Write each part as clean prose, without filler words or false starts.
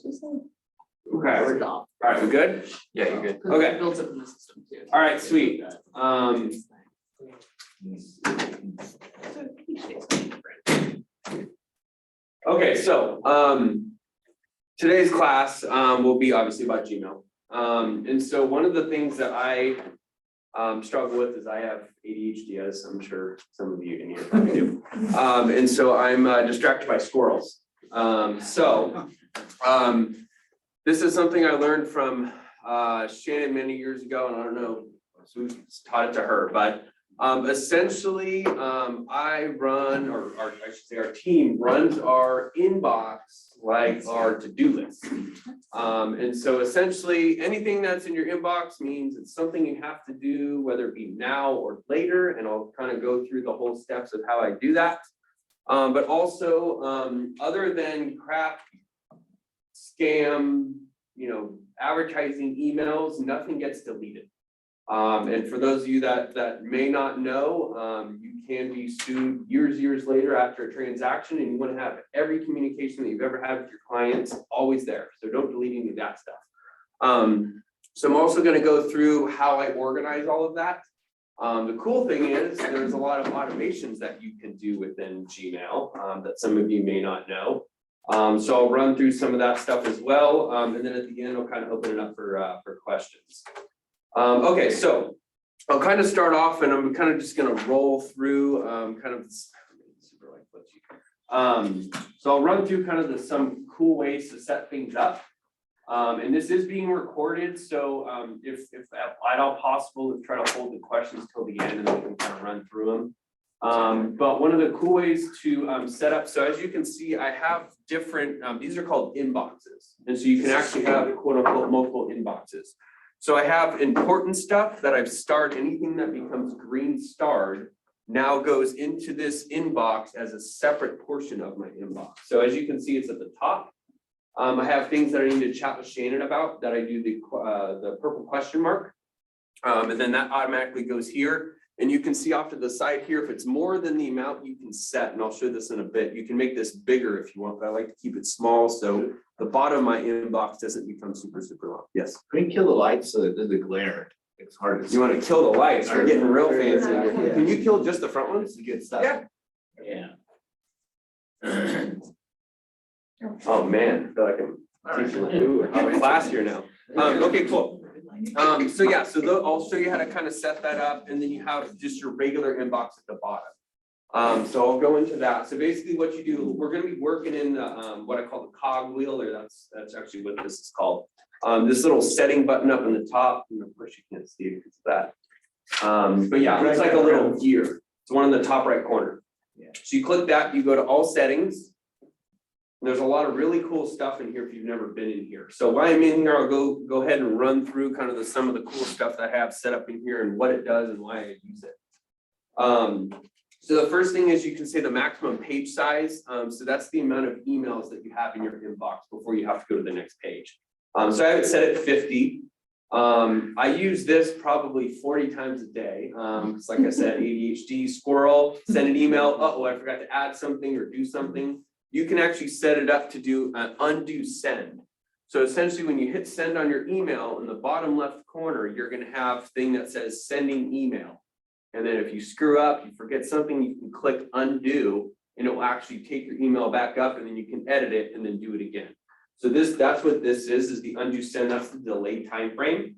she said. Okay, It's we're, off. all right, we good? Yeah, you're good. 'Cause Okay. it builds up in the system too. All right, sweet. Okay, so, today's class, will be obviously about Gmail. And so one of the things that I, struggle with is I have ADHD, as I'm sure some of you in here probably do. And so I'm, distracted by squirrels. This is something I learned from, Shannon many years ago, and I don't know who taught it to her, but essentially, I run, or I should say our team runs our inbox like our to-do list. And so essentially, anything that's in your inbox means it's something you have to do, whether it be now or later, and I'll kind of go through the whole steps of how I do that. But also, other than crap, scam, advertising emails, nothing gets deleted. And for those of you that may not know, you can be sued years later after a transaction, and you want to have every communication that you've ever had with your clients always there. So don't delete any of that stuff. So I'm also going to go through how I organize all of that. The cool thing is there's a lot of automations that you can do within Gmail that some of you may not know. So I'll run through some of that stuff as well. And then at the end, I'll kind of open it up for questions. Okay, so I'll kind of start off, and I'm kind of just going to roll through kind of super like glitchy. So I'll run through kind of some cool ways to set things up. And this is being recorded, so if at all possible, try to hold the questions till the end, and then we can kind of run through them. But one of the cool ways to set up, so as you can see, I have different, these are called inboxes. And so you can actually have quote unquote multiple inboxes. So I have important stuff that I've starred, anything that becomes green starred now goes into this inbox as a separate portion of my inbox. So as you can see, it's at the top. I have things that I need to chat with Shannon about that I do the purple question mark. And then that automatically goes here. And you can see off to the side here, if it's more than the amount you can set, and I'll show this in a bit, you can make this bigger if you want, but I like to keep it small. So the bottom of my inbox doesn't become super long. Yes. Can you kill the lights so that the glare? It's hard to see. You want to kill the lights? We're getting real fancy. Yeah. Can you kill just the front ones? Good stuff. Yeah. Yeah. Oh, man, I feel like I'm teaching a class here now. Okay, cool. So yeah, I'll show you how to kind of set that up, and then you have just your regular inbox at the bottom. So I'll go into that. So basically what you do, we're going to be working in the, what I call the cog wheel, or that's actually what this is called. This little setting button up in the top, and of course you can't see it because of that. But yeah, it's like a little gear. It's one in the top right corner. Yeah. So you click that, you go to all settings. There's a lot of really cool stuff in here if you've never been in here. So while I'm in here, I'll go ahead and run through kind of some of the cool stuff that I have set up in here and what it does and why I use it. So the first thing is you can say the maximum page size. So that's the amount of emails that you have in your inbox before you have to go to the next page. So I have it set at 50. I use this probably 40 times a day. Because like I said, ADHD, squirrel, send an email. Uh-oh, I forgot to add something or do something. You can actually set it up to do an undo send. So essentially when you hit send on your email, in the bottom left corner, you're going to have a thing that says sending email. And then if you screw up, you forget something, you can click undo, and it will actually take your email back up, and then you can edit it and then do it again. So that's what this is the undo send. That's the delay time frame.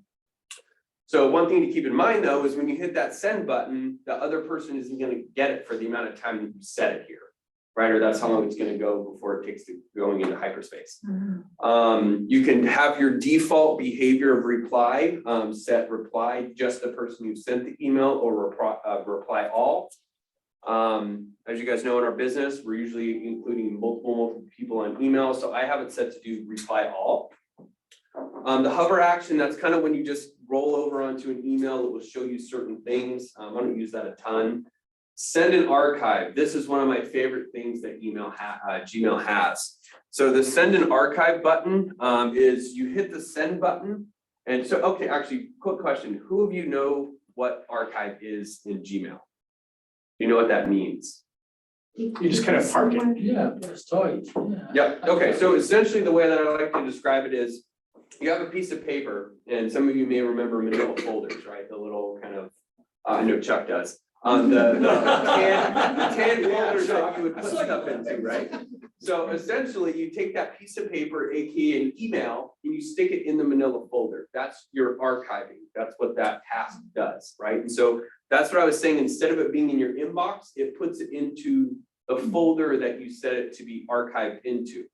So one thing to keep in mind though, is when you hit that send button, the other person isn't going to get it for the amount of time that you set it here. Right, or that's how long it's going to go before it takes to going into hyperspace. You can have your default behavior of reply, set reply just the person who sent the email, or reply all. As you guys know, in our business, we're usually including multiple people on email, so I have it set to do reply all. The hover action, that's kind of when you just roll over onto an email that will show you certain things. I don't use that a ton. Send and archive. This is one of my favorite things that Gmail has. So the send and archive button is you hit the send button. And so, okay, actually, quick question. Who of you know what archive is in Gmail? Do you know what that means? You just kind of park it. Yeah, storage, yeah. Yep, okay, so essentially the way that I like to describe it is, you have a piece of paper, and some of you may remember manila folders, right? The little kind of, I know Chuck does. The tan folders that you would put stuff into, right? So essentially, you take that piece of paper, aka an email, and you stick it in the manila folder. That's your archiving. That's what that task does, right? And so that's what I was saying, instead of it being in your inbox, it puts it into the folder that you set it to be archived into.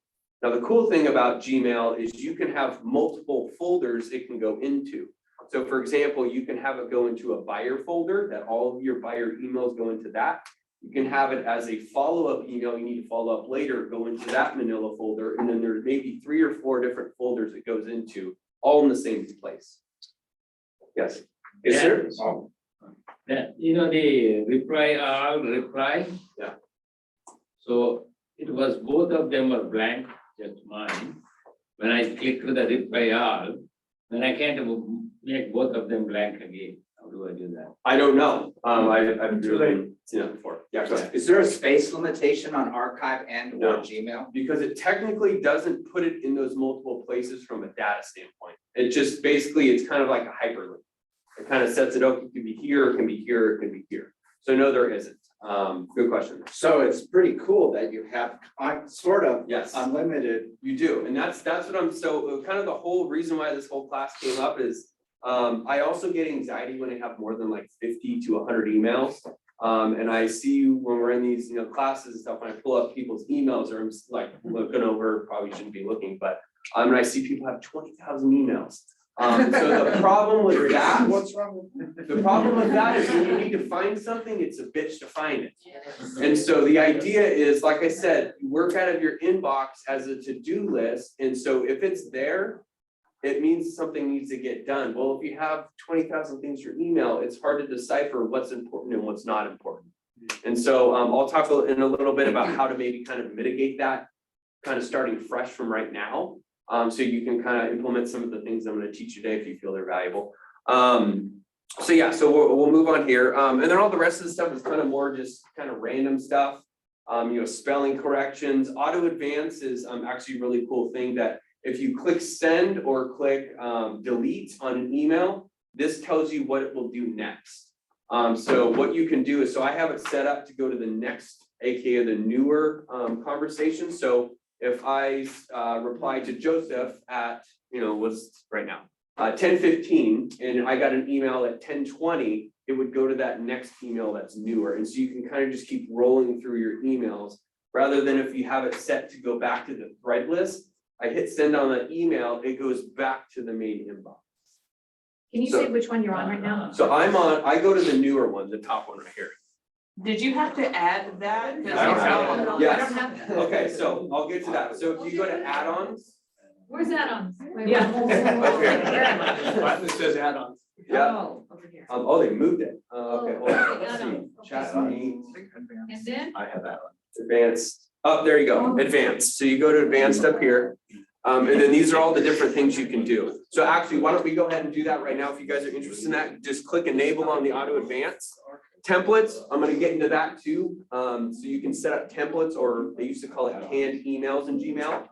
Now, the cool thing about Gmail is you can have multiple folders it can go into. So for example, you can have it go into a buyer folder, that all of your buyer emails go into that. You can have it as a follow-up email, you need to follow up later, go into that manila folder, and then there's maybe 3 or 4 different folders it goes into, all in the same place. Yes. Yes, sir. That, the reply. Yeah. So it was, both of them were blank, just mine. When I click to the reply all, then I can't make both of them blank again. How do I do that? I don't know. I've really seen that before. Yeah, go ahead. Is there a space limitation on archive and No. or Gmail? Because it technically doesn't put it in those multiple places from a data standpoint. It just basically, it's kind of like a hyperlink. It kind of sets it up, it can be here, it can be here, it can be here. So no, there isn't. Good question. So it's pretty cool that you have sort of Yes, unlimited. you do. And that's what I'm, so kind of the whole reason why this whole class came up is I also get anxiety when I have more than like 50 to 100 emails. And I see when we're in these, classes and stuff, when I pull up people's emails, or I'm just like looking over, probably shouldn't be looking, but and I see people have 20,000 emails. So the problem with that, What's wrong with? the problem with that is when you need to find something, it's a bitch to find it. And so the idea is, like I said, you work out of your inbox as a to-do list. And so if it's there, it means something needs to get done. Well, if you have 20,000 things in your email, it's hard to decipher what's important and what's not important. And so I'll talk in a little bit about how to maybe kind of mitigate that, kind of starting fresh from right now. So you can kind of implement some of the things I'm going to teach you today if you feel they're valuable. So yeah, so we'll move on here. And then all the rest of the stuff is kind of more just kind of random stuff. Spelling corrections. Auto advance is actually a really cool thing that if you click send or click delete on an email, this tells you what it will do next. So what you can do is, so I have it set up to go to the next, aka the newer conversation. So if I reply to Joseph at, what's right now, 10:15, and I got an email at 10:20, it would go to that next email that's newer. And so you can kind of just keep rolling through your emails rather than if you have it set to go back to the thread list. I hit send on that email, it goes back to the main inbox. Can you So- say which one you're on right now? So I go to the newer one, the top one right here. Did you have to add that? 'Cause I don't have I one. don't Yes. have that. Okay, so I'll get to that. So if you go to add-ons, Where's that on? It says add-ons. yeah, Oh, over here. they moved it. Okay, hold on, let's see. Okay. Chat meet, And then, I have that one. advanced. Oh, there you go, advanced. So you go to advanced up here. And then these are all the different things you can do. So actually, why don't we go ahead and do that right now? If you guys are interested in that, just click enable on the auto advance. Templates, I'm gonna get into that too. So you can set up templates, or they used to call it canned emails in Gmail.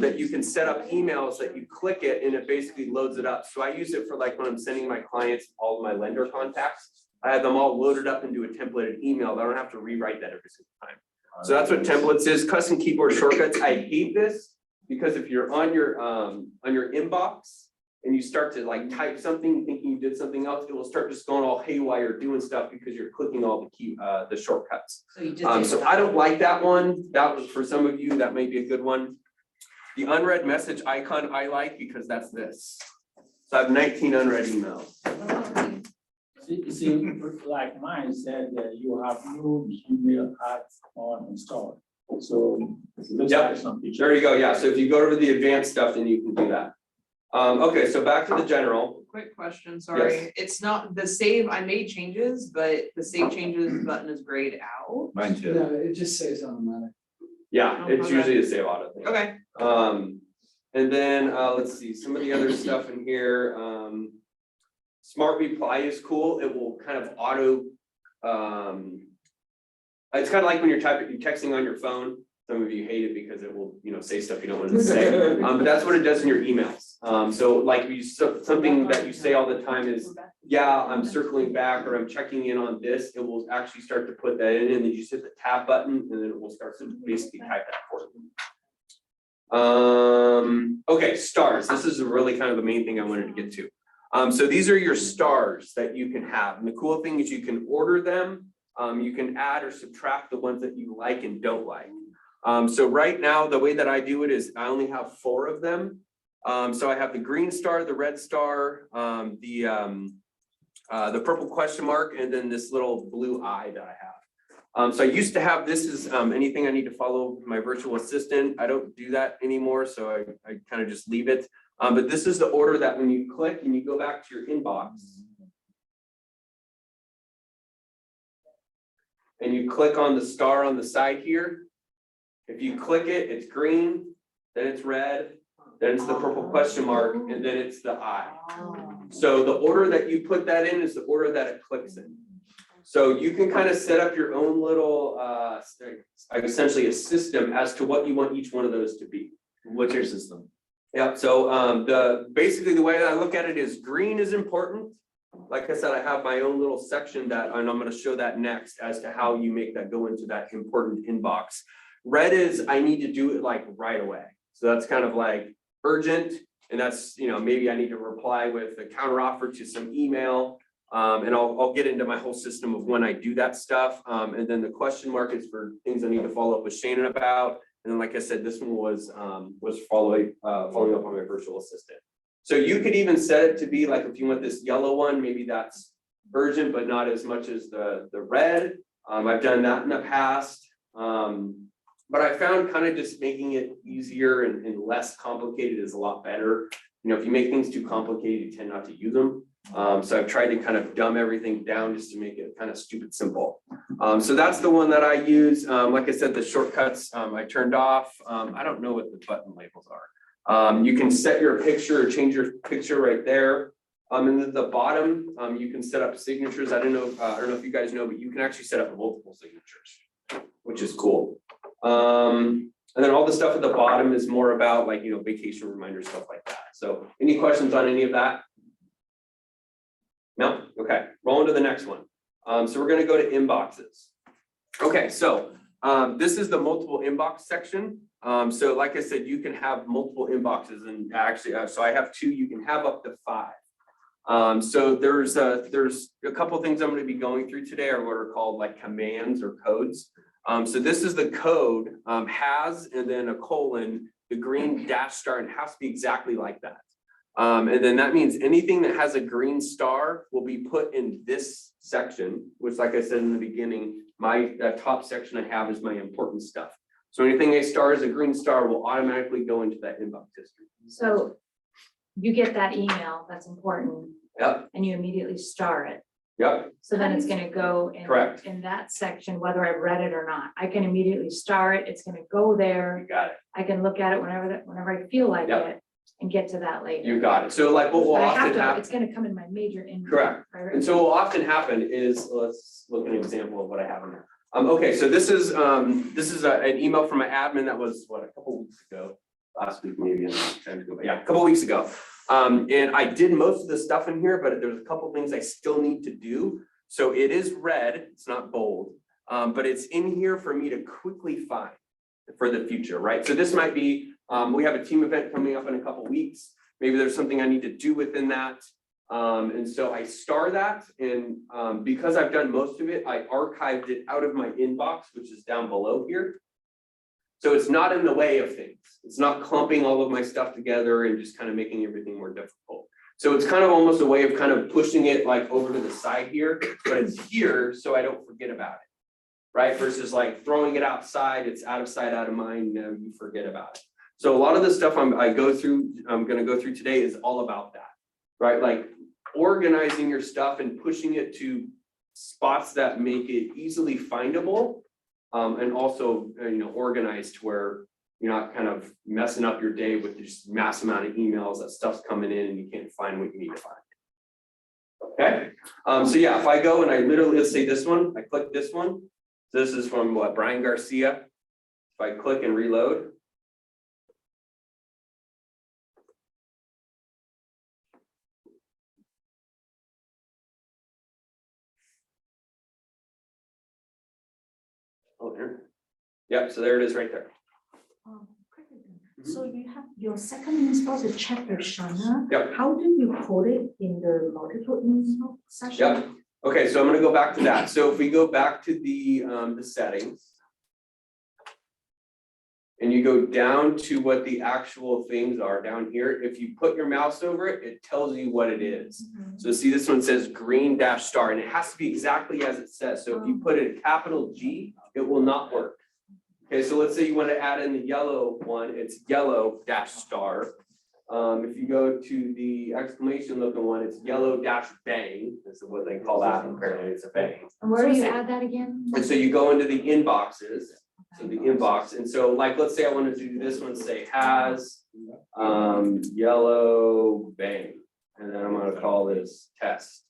That you can set up emails that you click it and it basically loads it up. So I use it for like when I'm sending my clients all of my lender contacts. I have them all loaded up into a templated email. I don't have to rewrite that every single time. So that's what templates is. Custom keyboard shortcuts. I hate this because if you're on your inbox and you start to like type something thinking you did something else, it will start just going all haywire doing stuff because you're clicking all the shortcuts. So you just. So I don't like that one. That was for some of you, that may be a good one. The unread message icon I like because that's this. So I have 19 unread emails. See, like mine said that you have no Gmail ads on installed. So it looks Yep. like something. There you go. Yeah. So if you go to the advanced stuff, then you can do that. Okay. So back to the general. Quick question, sorry. It's not the save, I made changes, but the save changes button is grayed out. Mine too. No, it just says automatic. Yeah. It's usually a save auto thing. Okay, And then let's see some of the other stuff in here. Smart reply is cool. It will kind of auto It's kind of like when you're texting on your phone. Some of you hate it because it will, say stuff you don't want to say. But that's what it does in your emails. So like something that you say all the time is, yeah, I'm circling back or I'm checking in on this. It will actually start to put that in, and then you just hit the tab button and then it will start to basically type that for you. Okay, stars. This is really kind of the main thing I wanted to get to. So these are your stars that you can have. And the cool thing is you can order them. You can add or subtract the ones that you like and don't like. So right now, the way that I do it is I only have 4 of them. So I have the green star, the red star, the purple question mark, and then this little blue eye that I have. So I used to have this as anything I need to follow my virtual assistant. I don't do that anymore, so I kind of just leave it. But this is the order that when you click and you go back to your inbox, and you click on the star on the side here. If you click it, it's green, then it's red, then it's the purple question mark, and then it's the eye. So the order that you put that in is the order that it clicks in. So you can kind of set up your own little, essentially a system as to what you want each one of those to be. What's your system? Yeah, so basically the way that I look at it is green is important. Like I said, I have my own little section that, and I'm going to show that next as to how you make that go into that important inbox. Red is I need to do it like right away. So that's kind of like urgent. And that's, maybe I need to reply with a counter offer to some email. And I'll get into my whole system of when I do that stuff. And then the question mark is for things I need to follow up with Shannon about. And then, like I said, this one was following up on my virtual assistant. So you could even set it to be like, if you want this yellow one, maybe that's urgent, but not as much as the red. I've done that in the past. But I found kind of just making it easier and less complicated is a lot better. If you make things too complicated, you tend not to use them. So I've tried to kind of dumb everything down just to make it kind of stupid simple. So that's the one that I use. Like I said, the shortcuts I turned off. I don't know what the button labels are. You can set your picture or change your picture right there. And at the bottom, you can set up signatures. I don't know if you guys know, but you can actually set up multiple signatures, which is cool. And then all the stuff at the bottom is more about like, vacation reminders, stuff like that. So any questions on any of that? No? Okay, roll into the next one. So we're going to go to inboxes. Okay, so this is the multiple inbox section. So like I said, you can have multiple inboxes, and actually, so I have 2, you can have up to 5. So there's a couple things I'm going to be going through today are what are called like commands or codes. So this is the code, has, and then a colon, the green dash star, and it has to be exactly like that. And then that means anything that has a green star will be put in this section, which, like I said in the beginning, my top section I have is my important stuff. So anything a star is a green star will automatically go into that inbox history. So you get that email, that's important. Yep. And you immediately star it. Yep. So then it's gonna go Correct. in that section, whether I've read it or not. I can immediately star it, it's gonna go there. You got it. I can look at it whenever I feel like Yep. it and get to that later. You got it. So like what will But I often have to, happen. it's gonna come in my major inbox. Correct. And so what will often happen is, let's look at an example of what I have in there. Okay, so this is an email from an admin that was a couple weeks ago, last week maybe, a couple weeks ago. And I did most of the stuff in here, but there's a couple things I still need to do. So it is red, it's not bold, but it's in here for me to quickly find for the future, right? So this might be, we have a team event coming up in a couple weeks. Maybe there's something I need to do within that. And so I star that, and because I've done most of it, I archived it out of my inbox, which is down below here. So it's not in the way of things. It's not clumping all of my stuff together and just kind of making everything more difficult. So it's kind of almost a way of kind of pushing it like over to the side here, but it's here so I don't forget about it, right? Versus like throwing it outside, it's out of sight, out of mind, now you forget about it. So a lot of the stuff I'm going to go through today is all about that, right? Like organizing your stuff and pushing it to spots that make it easily findable, and also organized to where you're not kind of messing up your day with just mass amount of emails that stuff's coming in and you can't find what you need to find. Okay, so yeah, if I go and I literally, let's say this one, I click this one, So this is from what, Brian Garcia. If I click and reload. Oh, there. Yep, so there it is right there. So you have your second install to check with Shana. Yep. How do you put it in the multiple install session? Yep. Okay, so I'm gonna go back to that. So if we go back to the settings. And you go down to what the actual things are down here, if you put your mouse over it, it tells you what it is. So see, this one says green dash star, and it has to be exactly as it says. So if you put it capital G, it will not work. Okay, so let's say you want to add in the yellow one, it's yellow dash star. If you go to the exclamation looking one, it's yellow dash bang. This is what they call that. Apparently it's a bang. And where do you add that again? And so you go into the inboxes. So the inbox, and so like, let's say I want to do this one, say has yellow bang, and then I'm gonna call this test.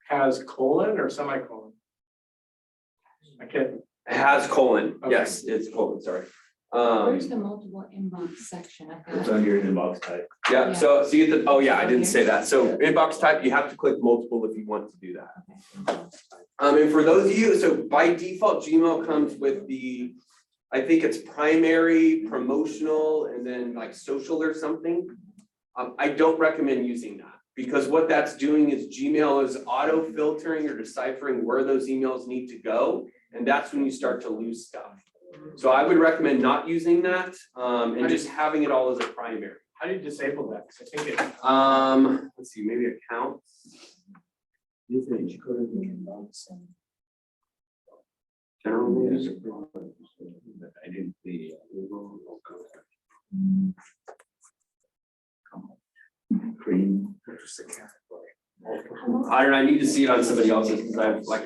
Has colon or semicolon? Okay, Has colon, Okay. yes, it's colon, sorry. Where's the multiple inbox section? I've It's got- on your inbox type. Yeah, so see, oh yeah, I didn't say that. So inbox type, you have to click multiple if you want to do that. And for those of you, so by default, Gmail comes with the, I think it's primary, promotional, and then like social or something. I don't recommend using that because what that's doing is Gmail is auto filtering or deciphering where those emails need to go. And that's when you start to lose stuff. So I would recommend not using that and just having it all as a primary. how do you disable that? 'Cause I think it, Let's see, maybe accounts. General use. I didn't see. Green. I don't know, I need to see it on somebody else's because I've like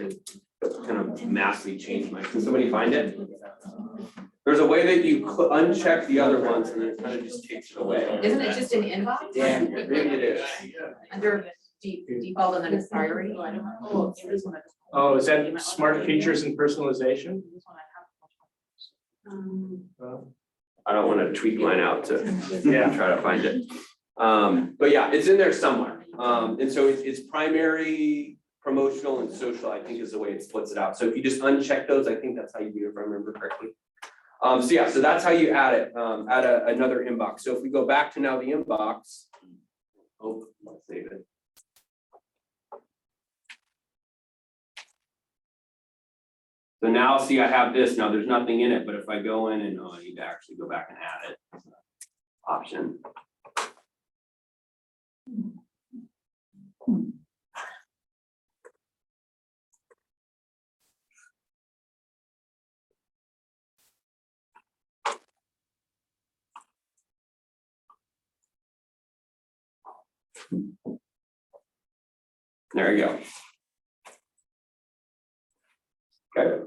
kind of massively changed mine. Can somebody find it? There's a way that you uncheck the other ones and then it kind of just takes it away. Isn't it just an inbox? Yeah, maybe it is. Under default and then it's priority? oh, is that smart features and personalization? I don't want to tweak mine out to Yeah. try to find it. But yeah, it's in there somewhere. And so it's primary, promotional and social, I think is the way it splits it out. So if you just uncheck those, I think that's how you do it, if I remember correctly. So yeah, so that's how you add it, add another inbox. So if we go back to now the inbox. Oh, let's save it. So now see, I have this, now there's nothing in it, but if I go in and, oh, I need to actually go back and add it. Option. There you go. Okay.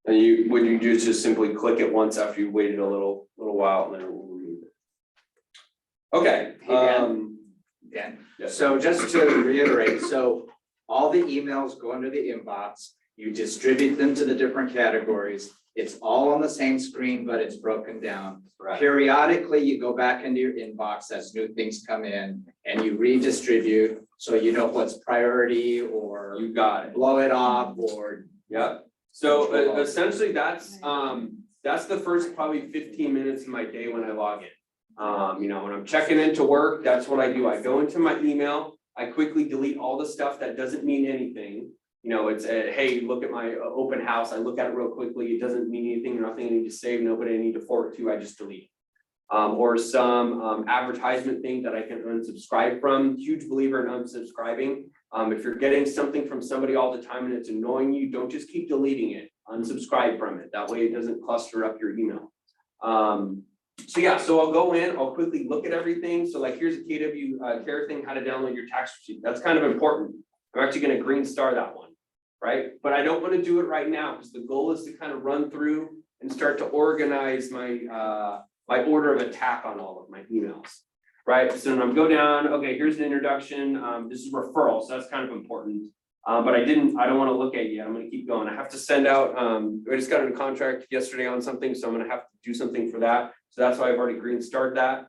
And would you just simply click it once after you waited a little while and then it will remove it? Okay. Hey, Dan. Dan, Yes. so just to reiterate, so all the emails go into the inbox, you distribute them to the different categories. It's all on the same screen, but it's broken down. Right. Periodically, you go back into your inbox as new things come in and you redistribute. So you know what's priority or You got it. blow it off or. Yep. So essentially that's the first probably 15 minutes of my day when I log in. You know, when I'm checking into work, that's what I do. I go into my email, I quickly delete all the stuff that doesn't mean anything. You know, it's a, hey, look at my open house. I look at it real quickly. It doesn't mean anything, nothing I need to save, nobody I need to forward to, I just delete. Or some advertisement thing that I can unsubscribe from. Huge believer in unsubscribing. If you're getting something from somebody all the time and it's annoying you, don't just keep deleting it. Unsubscribe from it. That way it doesn't cluster up your email. So yeah, so I'll go in, I'll quickly look at everything. So like here's a KW care thing, how to download your tax receipt. That's kind of important. I'm actually going to green star that one, right? But I don't want to do it right now because the goal is to kind of run through and start to organize my my order of attack on all of my emails, right? So then I'm go down, okay, here's the introduction. This is referral, so that's kind of important. But I don't want to look at it yet. I'm gonna keep going. I have to send out, I just got a contract yesterday on something, so I'm gonna have to do something for that. So that's why I've already green starred that.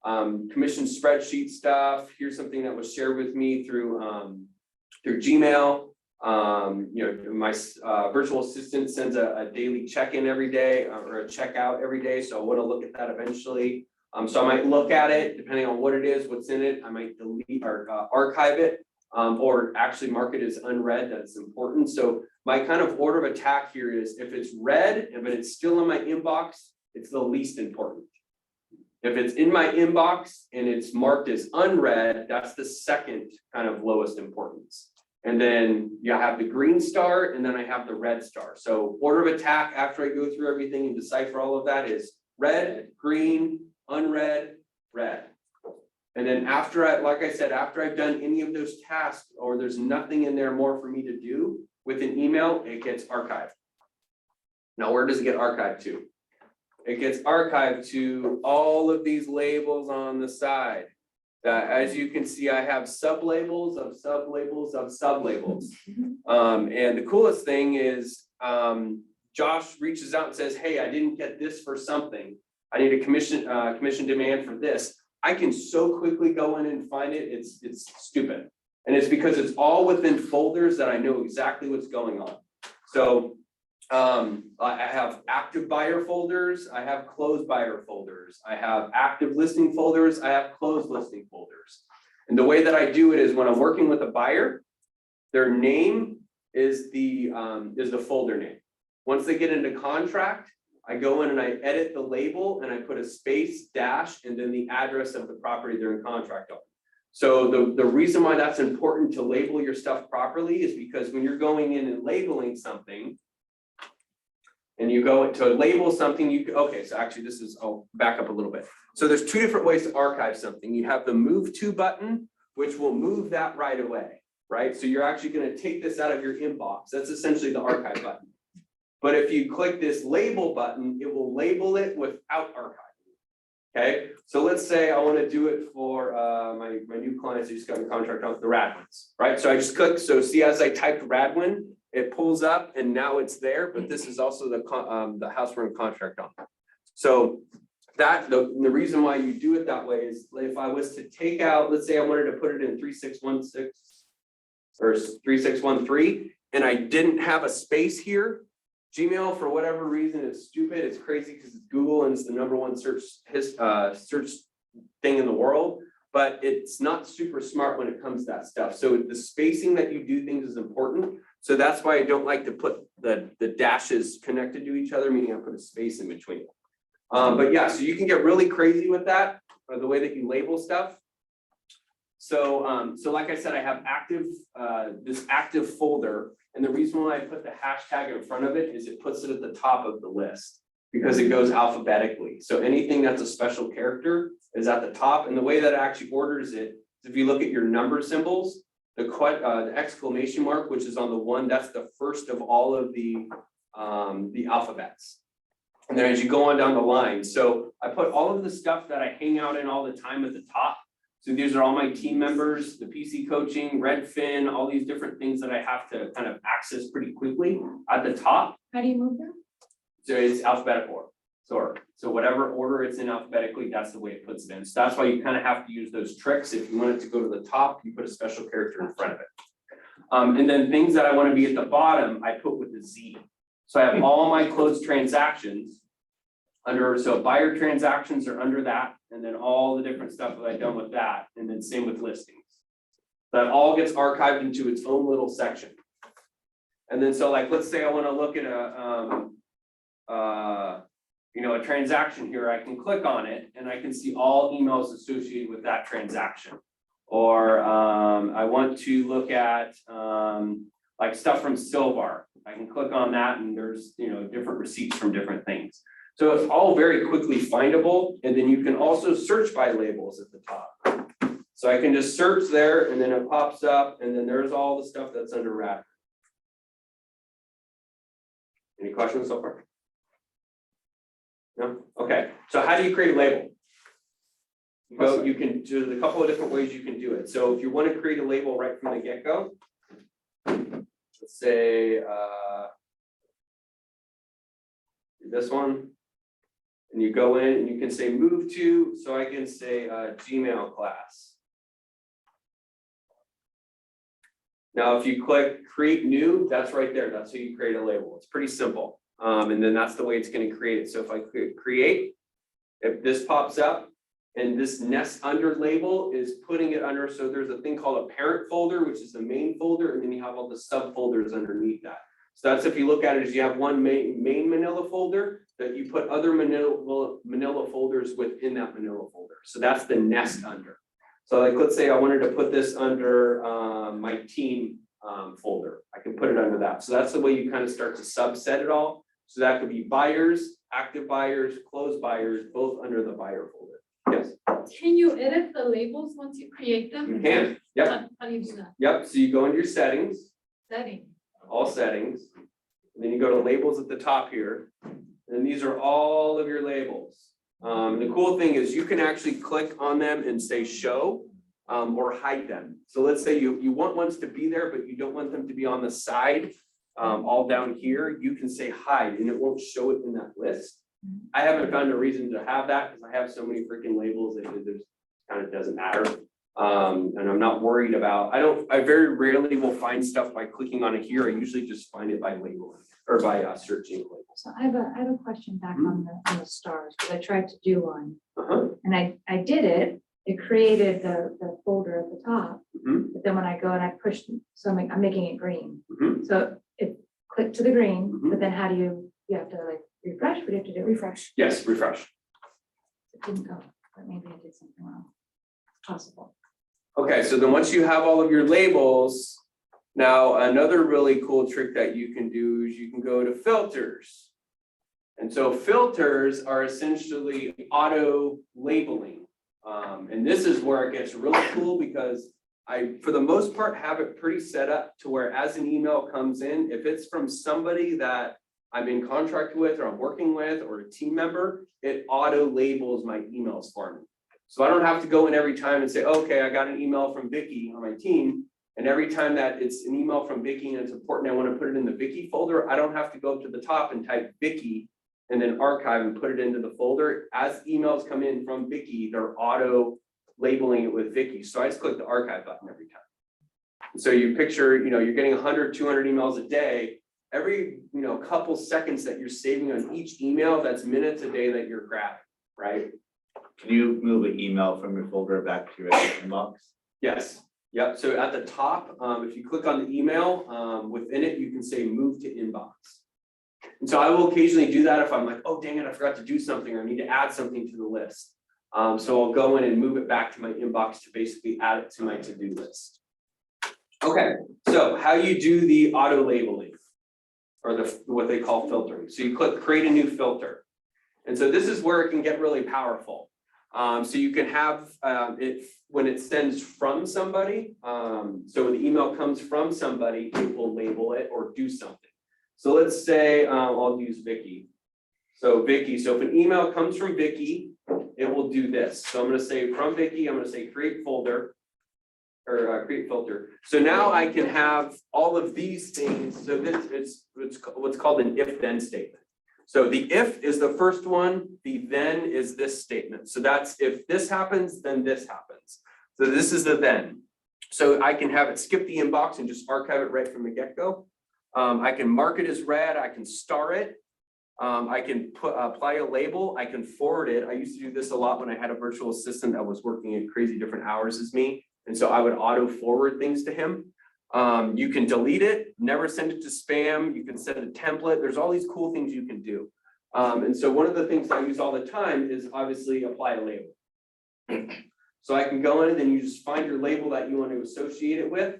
Commission spreadsheet stuff. Here's something that was shared with me through Gmail. My virtual assistant sends a daily check-in every day or a checkout every day. So I want to look at that eventually. So I might look at it depending on what it is, what's in it. I might delete or archive it. Or actually mark it as unread. That's important. So my kind of order of attack here is if it's read, but it's still in my inbox, it's the least important. If it's in my inbox and it's marked as unread, that's the second kind of lowest importance. And then you have the green star and then I have the red star. So order of attack after I go through everything and decipher all of that is red, green, unread, red. And then after like I said, after I've done any of those tasks or there's nothing in there more for me to do with an email, it gets archived. Now, where does it get archived to? It gets archived to all of these labels on the side. As you can see, I have sublabels of sublabels of sublabels. And the coolest thing is Josh reaches out and says, hey, I didn't get this for something. I need a commission demand for this. I can so quickly go in and find it. It's stupid. And it's because it's all within folders that I know exactly what's going on. So I have active buyer folders. I have closed buyer folders. I have active listing folders. I have closed listing folders. And the way that I do it is when I'm working with a buyer, their name is the folder name. Once they get into contract, I go in and I edit the label and I put a space dash and then the address of the property they're in contract on. So the reason why that's important to label your stuff properly is because when you're going in and labeling something and you go to label something, okay, so actually I'll back up a little bit. So there's two different ways to archive something. You have the move to button, which will move that right away, right? So you're actually going to take this out of your inbox. That's essentially the archive button. But if you click this label button, it will label it without archiving. Okay, so let's say I want to do it for my new clients who just got a contract on the Radwins, right? So I just click, so see as I typed Radwin, it pulls up and now it's there, but this is also the house we're in contract on. So the reason why you do it that way is if I was to take out, let's say I wanted to put it in 3616 or 3613, and I didn't have a space here, Gmail, for whatever reason, is stupid. It's crazy because it's Google and it's the #1 search thing in the world, but it's not super smart when it comes to that stuff. So the spacing that you do things is important. So that's why I don't like to put the dashes connected to each other, meaning I put a space in between. But yeah, so you can get really crazy with that, or the way that you label stuff. So like I said, I have this active folder. And the reason why I put the hashtag in front of it is it puts it at the top of the list because it goes alphabetically. So anything that's a special character is at the top. And the way that it actually orders it is if you look at your number symbols, the exclamation mark, which is on the one, that's the first of all of the alphabets. And then as you go on down the line, so I put all of the stuff that I hang out in all the time at the top. So these are all my team members, the PC coaching, Redfin, all these different things that I have to kind of access pretty quickly at the top. How do you move them? So it's alphabetical order. So whatever order it's in alphabetically, that's the way it puts it in. So that's why you kind of have to use those tricks. If you want it to go to the top, you put a special character in front of it. And then things that I want to be at the bottom, I put with the Z. So I have all my closed transactions so buyer transactions are under that, and then all the different stuff that I've done with that, and then same with listings. That all gets archived into its own little section. And then so like, let's say I want to look at a transaction here, I can click on it and I can see all emails associated with that transaction. Or I want to look at like stuff from Sullivan. I can click on that and there's different receipts from different things. So it's all very quickly findable. And then you can also search by labels at the top. So I can just search there and then it pops up and then there's all the stuff that's under wrap. Any questions so far? No? Okay. So how do you create a there's a couple of different ways you can do it. So if you want to create a label right from the get-go, let's say, this one. And you go in and you can say move to, so I can say Gmail class. Now, if you click create new, that's right there. That's how you create a label. It's pretty simple. And then that's the way it's going to create it. So if I click create, if this pops up and this nest under label is putting it under, so there's a thing called a parent folder, which is the main folder, and then you have all the subfolders underneath that. So that's, if you look at it, is you have one main manila folder that you put other manila folders within that manila folder. So that's the nest under. So like, let's say I wanted to put this under my team folder. I can put it under that. So that's the way you kind of start to subset it all. So that could be buyers, active buyers, closed buyers, both under the buyer folder. Yes, Can you edit the labels once you create them? you can. Yep, How do you do that? yep. So you go into your settings, Setting. all settings, and then you go to labels at the top here. And these are all of your labels. The cool thing is you can actually click on them and say show or hide them. So let's say you want ones to be there, but you don't want them to be on the side, all down here. You can say hide and it won't show it in that list. I haven't found a reason to have that because I have so many freaking labels that it just kind of doesn't matter. And I'm not worried about, I very rarely will find stuff by clicking on it here. I usually just find it by labeling or by searching labels. So I have a question back on the stars, because I tried to do one. Uh-huh. And I did it, it created the folder at the top. Mhm. But then when I go and I push something, I'm making it green. Mhm. So it clicked to the green, Mhm. but then how do you have to like refresh, but you have to do refresh. Yes, refresh. It didn't go, but maybe I did something wrong. It's possible. Okay, so then once you have all of your labels, now another really cool trick that you can do is you can go to filters. And so filters are essentially auto labeling. And this is where it gets really cool because I, for the most part, have it pretty set up to where as an email comes in, if it's from somebody that I'm in contract with or I'm working with or a team member, it auto labels my emails for me. So I don't have to go in every time and say, okay, I got an email from Vicky on my team. And every time that it's an email from Vicky and it's important, I want to put it in the Vicky folder. I don't have to go up to the top and type Vicky and then archive and put it into the folder. As emails come in from Vicky, they're auto labeling it with Vicky. So I just click the archive button every time. So you picture, you're getting 100, 200 emails a day. Every, couple seconds that you're saving on each email, that's minutes a day that you're grabbing, right? Can you move an email from your folder back to your inbox? Yes. Yep. So at the top, if you click on the email, within it, you can say move to inbox. And so I will occasionally do that if I'm like, oh, dang it, I forgot to do something or I need to add something to the list. So I'll go in and move it back to my inbox to basically add it to my to-do list. Okay, so how you do the auto labeling or what they call filtering. So you click create a new filter. And so this is where it can get really powerful. So you can have it when it sends from somebody. So when the email comes from somebody, it will label it or do something. So let's say I'll use Vicky. So Vicky, so if an email comes from Vicky, it will do this. So I'm going to say from Vicky, I'm going to say create folder or create filter. So now I can have all of these things. So this it's what's called an if then statement. So the if is the first one, the then is this statement. So that's if this happens, then this happens. So this is the then. So I can have it skip the inbox and just archive it right from the get-go. I can mark it as read, I can star it. I can apply a label, I can forward it. I used to do this a lot when I had a virtual assistant that was working at crazy different hours as me. And so I would auto forward things to him. You can delete it, never send it to spam. You can send a template. There's all these cool things you can do. And so one of the things I use all the time is obviously apply a label. So I can go in and then you just find your label that you want to associate it with.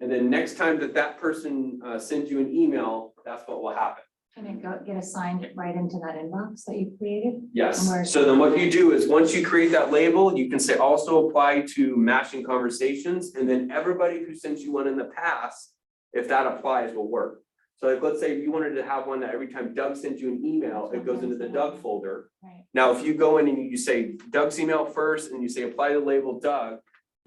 And then next time that person sends you an email, that's what will happen. Can it get assigned right into that inbox that you created? Yes, Where- so then what you do is once you create that label, you can say also apply to matching conversations, and then everybody who sent you one in the past, if that applies, will work. So like, let's say you wanted to have one that every time Doug sends you an email, it goes into the Doug folder. Right. Now, if you go in and you say Doug's email first and you say apply the label Doug,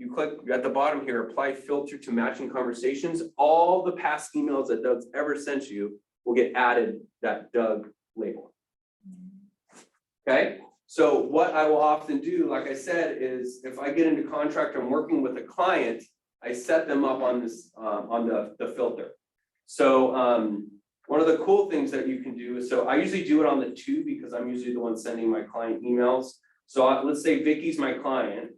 you click at the bottom here, apply filter to matching conversations. All the past emails that Doug's ever sent you will get added that Doug label. Okay, so what I will often do, like I said, is if I get into contract, I'm working with a client, I set them up on this, on the filter. So one of the cool things that you can do is, so I usually do it on the 2 because I'm usually the one sending my client emails. So let's say Vicky's my client.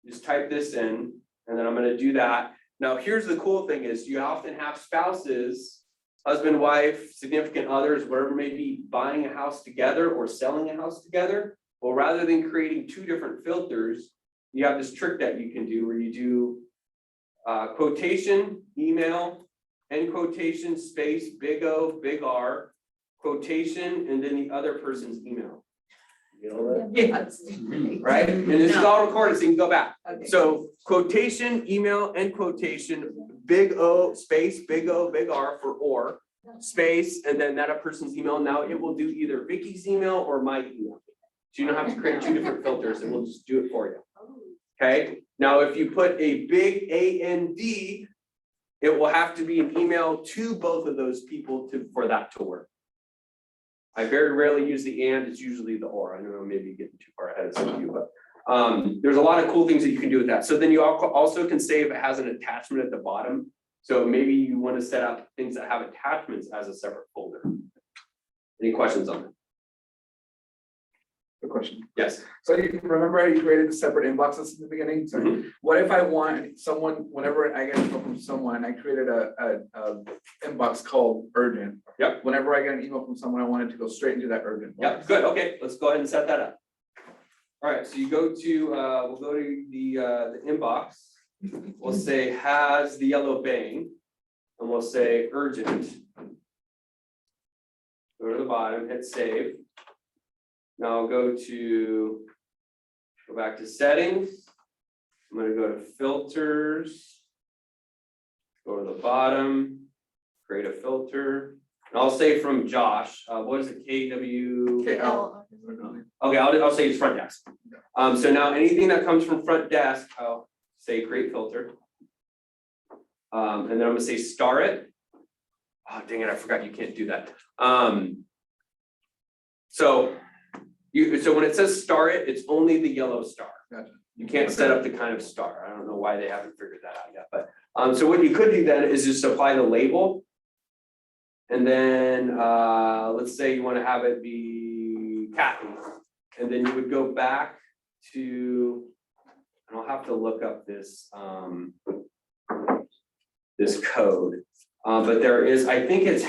Just type this in, and then I'm gonna do that. Now, here's the cool thing is you often have spouses, husband, wife, significant others, whatever may be, buying a house together or selling a house together. Well, rather than creating 2 different filters, you have this trick that you can do where you do quotation, email, end quotation, space, big O, big R, quotation, and then the other person's email. You know that? Yes. Right? And this is all recorded, so you can go back. Okay. So quotation, email, and quotation, big O, space, big O, big R for or, space, and then that a person's email. Now it will do either Vicky's email or my email. So you don't have to create 2 different filters, it will just do it for you. Okay, now if you put a big AND, it will have to be an email to both of those people for that to work. I very rarely use the and, it's usually the or. I know I'm maybe getting too far ahead of some of you, but there's a lot of cool things that you can do with that. So then you also can say if it has an attachment at the bottom. So maybe you want to set up things that have attachments as a separate folder. Any questions on that? Good question. Yes. So you remember how you created separate inboxes in the beginning? So what if I want someone, whenever I get an email from someone, I created a inbox called urgent. Yep. Whenever I get an email from someone, I want it to go straight into that urgent. Yep, box. good, okay, let's go ahead and set that up. All right, so you go to, we'll go to the inbox. We'll say has the yellow bang, and we'll say urgent. Go to the bottom, hit save. Now I'll go back to settings. I'm gonna go to filters. Go to the bottom, create a filter. And I'll say from Josh, what is it, KW? KL. Okay, I'll say it's front desk. So now anything that comes from front desk, I'll say create filter. And then I'm gonna say star it. Oh, dang it, I forgot you can't do that. So when it says star it, it's only the yellow star. Gotcha. You can't set up the kind of star. I don't know why they haven't figured that out yet, but so what you could do then is just apply the label. And then let's say you want to have it be Kathy. And then you would go back to, and I'll have to look up this this code. But there is, I think it's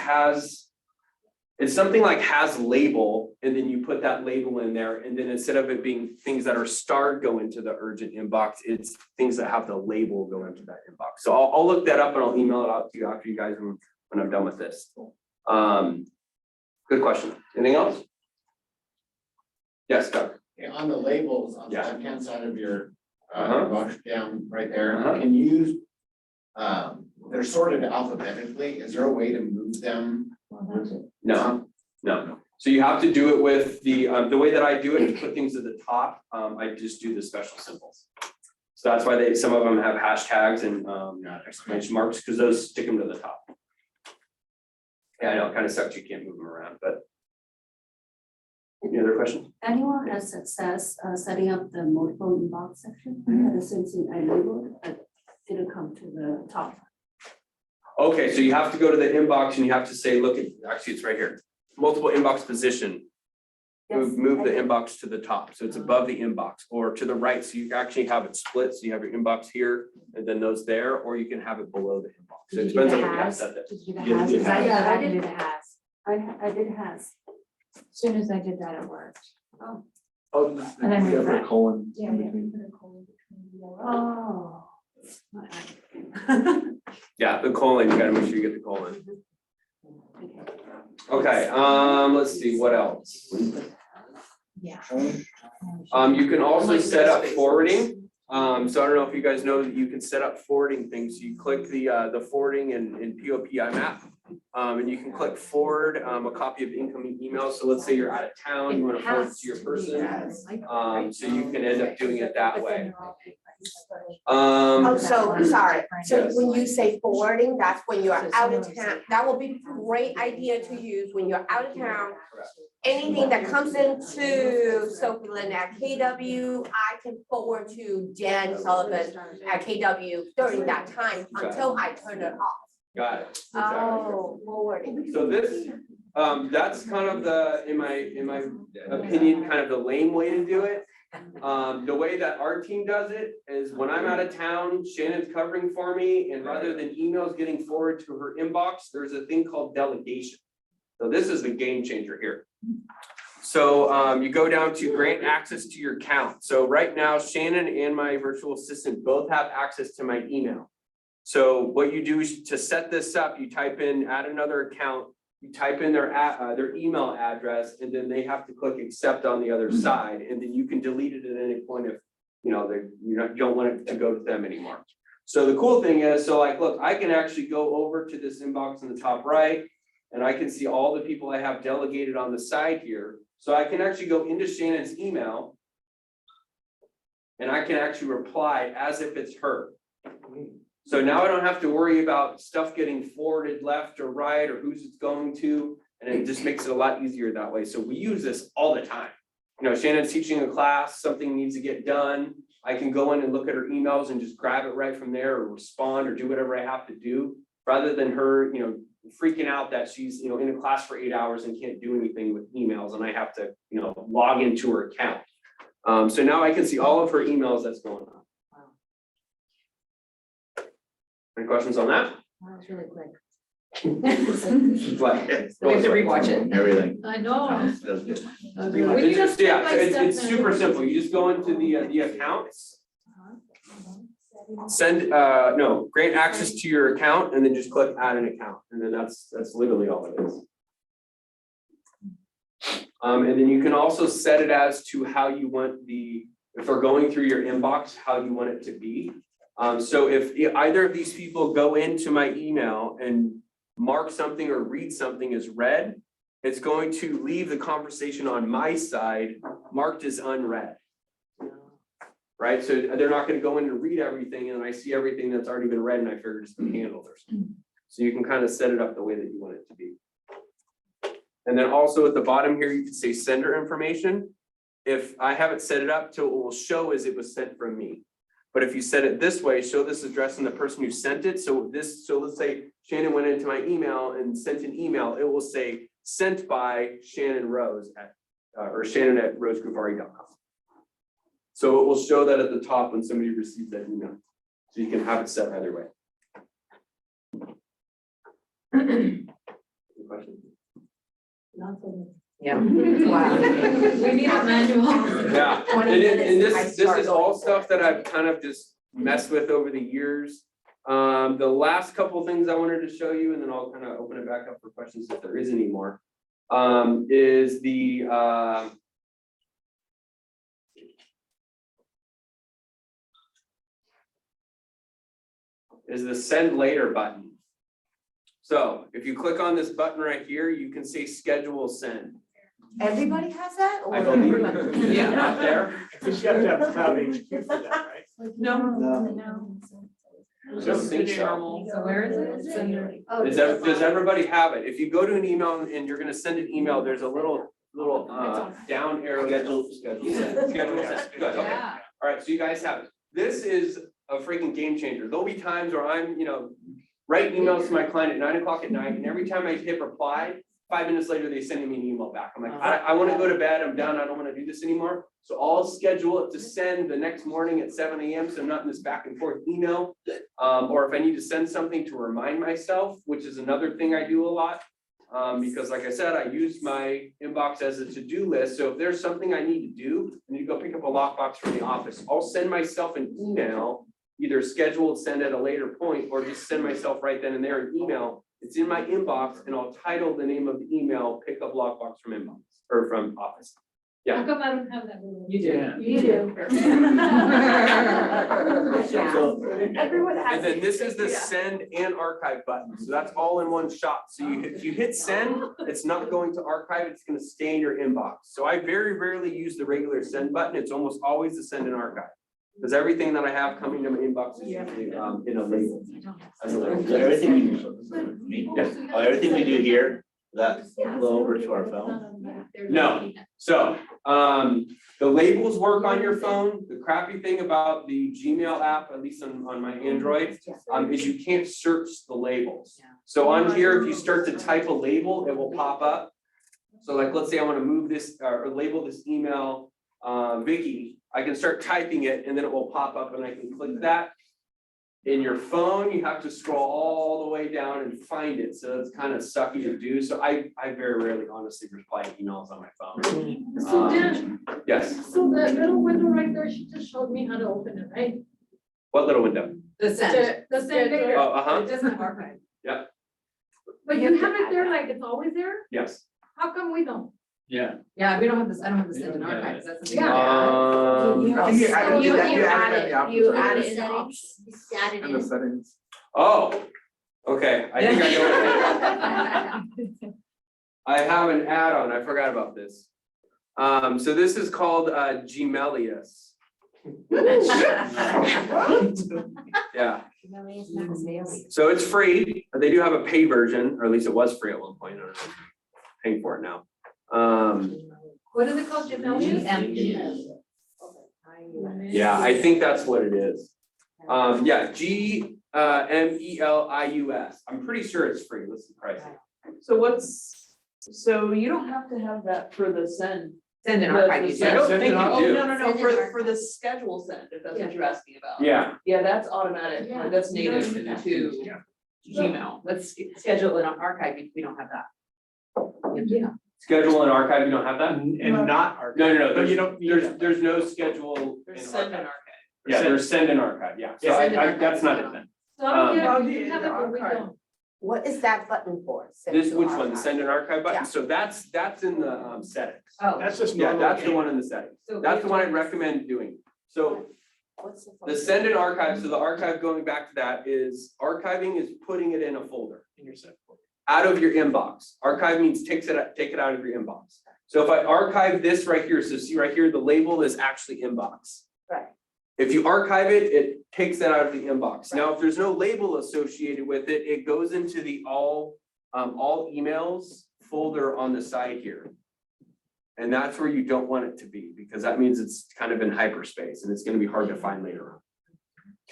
something like has label, and then you put that label in there, and then instead of it being things that are starred go into the urgent inbox, it's things that have the label go into that inbox. So I'll look that up and I'll email it out to you after you guys when I'm done with this. Good question. Anything else? Yes, Doug. Okay, on the labels on the Yeah. left-hand side of your Uh-huh. box down right there, Uh-huh. can you, they're sorted alphabetically. Is there a way to move them? No. So you have to do it with the way that I do it is put things at the top. I just do the special symbols. So that's why some of them have hashtags and exclamation marks, because those stick them to the top. Yeah, I know, it kind of sucks. You can't move them around, but. Any other questions? Anyone has success setting up the multiple inbox section? I had the same thing, I labeled, but didn't come to the top. Okay, so you have to go to the inbox and you have to say, look at, actually, it's right here. Multiple inbox position. Move the inbox to the top, so it's above the inbox or to the right, so you actually have it split, so you have your inbox here and then those there, or you can have it below the inbox. So it Did you do depends the on what you have has? set there. Did you do the Yeah, has? you 'Cause I have. did Yeah, I that, did. do the has. I did has. As soon as I did that, it worked. Oh, this And then you have move a that. colon. Yeah, in yeah, between. put a colon between the yellow. Oh. Yeah, the colon, you gotta make sure you get the colon. Okay, let's see, what else? Yeah. You can also set up forwarding. So I don't know if you guys know that you can set up forwarding things. You click the forwarding in POP IMAP. And you can click forward a copy of incoming emails. So let's say you're out of town, you want to forward it to your person. So you can end up doing it that way. Oh, so, sorry, so Yes. when you say forwarding, that's when you are out of town, that will be a great idea to use when you're out of town. Anything that comes into Sullivan at KW, I can forward to Jen Sullivan at KW during that time until I turn it off. Got it. Exactly. Oh, forwarding. So this, that's kind of the, in my opinion, kind of the lame way to do it. The way that our team does it is when I'm out of town, Shannon's covering for me, and rather than emails getting forwarded to her inbox, there's a thing called delegation. So this is the game changer here. So you go down to grant access to your account. So right now, Shannon and my virtual assistant both have access to my email. So what you do is to set this up, you type in add another account, you type in their email address, and then they have to click accept on the other side, and then you can delete it at any point if you don't want it to go to them anymore. So the cool thing is, so like, look, I can actually go over to this inbox in the top right, and I can see all the people I have delegated on the side here. So I can actually go into Shannon's email, and I can actually reply as if it's her. So now I don't have to worry about stuff getting forwarded left or right or who's it's going to, and it just makes it a lot easier that way. So we use this all the time. Shannon's teaching a class, something needs to get done. I can go in and look at her emails and just grab it right from there or respond or do whatever I have to do, rather than her, freaking out that she's, in a class for 8 hours and can't do anything with emails and I have to, log into her account. So now I can see all of her emails that's going on. Any questions on that? That was really quick. Like, We have to rewatch it. Everything. I know. That's good. We need a It's step-by-step it's super now. simple. You just go into the accounts, grant access to your account, and then just click add an account, and then that's literally all it is. And then you can also set it as to how you want if they're going through your inbox, how you want it to be. So if either of these people go into my email and mark something or read something as read, it's going to leave the conversation on my side marked as unread. Right, so they're not going to go in and read everything, and I see everything that's already been read, and I figured it's been handled or something. So you can kind of set it up the way that you want it to be. And then also at the bottom here, you can say sender information. If I have it set it up to, it will show as it was sent from me. But if you set it this way, show this address and the person who sent it. So let's say Shannon went into my email and sent an email. It will say sent by Shannon Rose or Shannon at rosegroovari.com. So it will show that at the top when somebody receives that email. So you can have it set either way. Any questions? Yeah. Wow. We need a manual. Yeah, 20 and minutes, I this start is all going. stuff that I've kind of just messed with over the years. The last couple of things I wanted to show you, and then I'll kind of open it back up for questions if there is any more, is the send later button. So if you click on this button right here, you can say schedule send. Everybody has that? Or I believe, Yeah. not there. You have to have cloud HQ for that, right? No. No. Don't think so. Normal. So where is it? Oh, Does everybody have it? If you go to an email and you're gonna send an email, there's a little down arrow. Schedule send. Good, okay. Yeah. All right, so you guys have it. This is a freaking game changer. There'll be times where I'm, writing emails to my client at 9 o'clock at night, and every time I hit reply, 5 minutes later, they send me an email back. I'm like, I want to go to bed. I'm done. I don't want to do this anymore. So I'll schedule it to send the next morning at 7 a.m. So I'm not in this back and forth email. Or if I need to send something to remind myself, which is another thing I do a lot. Because like I said, I use my inbox as a to-do list. So if there's something I need to do, I need to go pick up a lockbox from the office. I'll send myself an email, either scheduled send at a later point, or just send myself right then and there an email. It's in my inbox, and I'll title the name of the email, pick up lockbox from inbox or from office. Yeah. How come I don't have that? Rule? You do. You do. Everyone has. And then this is the Yeah. send and archive button. So that's all in one shot. So if you hit send, it's not going to archive, it's going to stay in your inbox. So I very rarely use the regular send button. It's almost always the send and archive. Because everything that I have coming to my inbox is usually in a label. As a label. So everything we do, everything we do here, that go over to our phone. No. So, the labels work on your phone. The crappy thing about the Gmail app, at least on my Android, is you can't search the labels. So on here, if you start to type a label, it will pop up. So like, let's say I want to move this or label this email, Vicky, I can start typing it and then it will pop up and I can click that. In your phone, you have to scroll all the way down and find it. So it's kind of sucky to do. So I very rarely honestly reply to emails on my phone. So Dan, Yes, so that little window right there, she just showed me how to open it, right? what little window? The send. The same thing, Oh, uh-huh, It doesn't have archive. but you have it there like it's always there? yes. How come we don't? Yeah. Yeah, we don't have this, I don't have the send in archives, that's something. I think you added, You you add added it, the option. you add it in the settings, you add it In the in. settings. Oh, okay, I think I know. I have an add-on, I forgot about this. So this is called Gmelius. Yeah, so it's free, but they do have a paid version, or at least it was free at one point, I don't know, if you're paying for it now. What is it called, Gemelli? Yeah, I think that's what it is. Yeah, Gmelius. I'm pretty sure it's free. Let's see pricing. So you don't have to have that for the send. Send in The- archive. the you I don't said. think Oh, you do. no, Send in for archive. the schedule send, if that's what you're asking about. Yeah, Yeah, that's automatic, Yeah. that's native Yeah. to Gmail, let's schedule in archive, we don't have that. Yeah. schedule and archive. You don't have that? And not archive. No. But you don't need that. There's no schedule. There's in send in archive. archive. Yeah, there's send and archive. Yeah. So Yeah, send and I archive that's is not not it then. So I don't Well, get it, you have it, but we archive. don't. What is that button for? Send This to which one? The archive. send and archive button. Yeah. So that's in the settings. Oh. That's just Yeah, normal. that's the one in the settings. So That's the one I'd which recommend doing. So What's the the function? send and archive, so the archive, going back to that, is archiving is putting it in a folder In your set. out of your inbox. Archive means take it out of your inbox. So if I archive this right here, so see right here, the label is actually inbox. Right. If you archive it, it takes that out of the inbox. Now, if there's no label associated with it, it goes into the all emails folder on the side here. And that's where you don't want it to be, because that means it's kind of in hyperspace and it's gonna be hard to find later on.